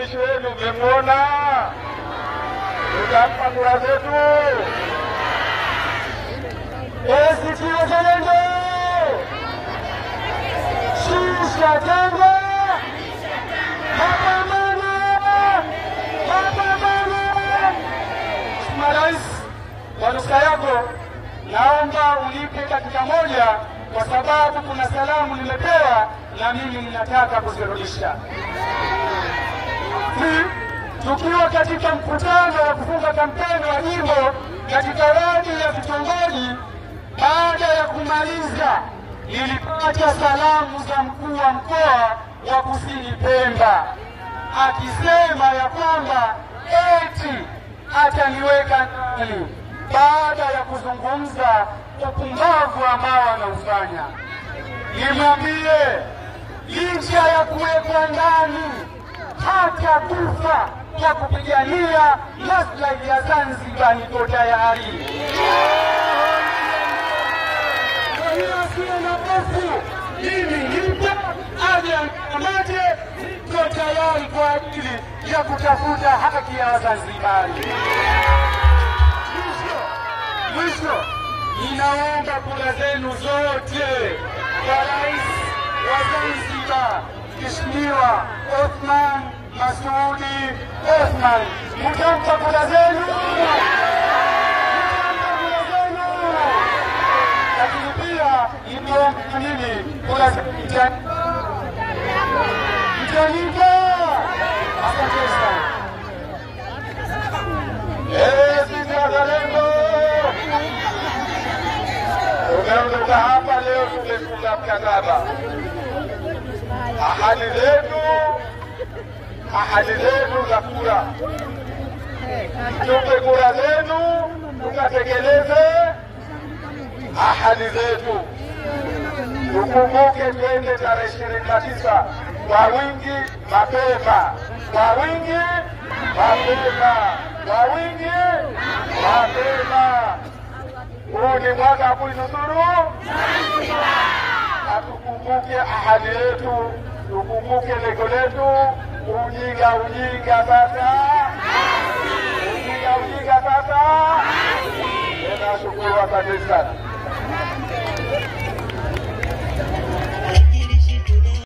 mwakilishi wenu mmemwona, tutampa kura zetu. ACT Wazalendo, shisha tanga, mapambano, mapambano. Mheshimiwa Rais, kwa ruhusa yako naomba unipe dakika moja, kwa sababu kuna salamu nimepewa na mimi ninataka kuzirudisha. Tukiwa katika mkutano wa kufunga kampeni wa jimbo katika wadi ya vitongoji, baada ya kumaliza nilipata salamu za mkuu wa mkoa wa Kusini Pemba akisema ya kwamba eti ataniweka ndani baada ya kuzungumza upumbavu ambao anaufanya. Nimwambie licha ya kuwekwa ndani hata kufa kwa kupigania maslahi ya Zanzibar niko tayari. Asiye na hofu, mimi nipo, aje akamate, niko tayari kwa ajili ya kutafuta haki ya Wazanzibari. Mwisho, ninaomba kura zenu zote kwa Rais wa Zanzibar Mheshimiwa Othman Masoud Othman. Mtampa kura zenu. Lakini pia nimeomba nini kura mtanipa. Asante sana. Sisi Wazalendo tumeondoka hapa leo, tumefunga mkataba. Ahadi zetu za kura, tupe kura zenu tukatekeleze ahadi zetu. Tukumbuke twende tarehe 29 kwa wingi mapema, kwa wingi mapema, kwa wingi mapema. Huu ni mwaka kuinusuru. Tukumbuke ahadi yetu, tukumbuke lengo letu. Ujinga sasa, ujinga sasa. Nashukuru, asante sana.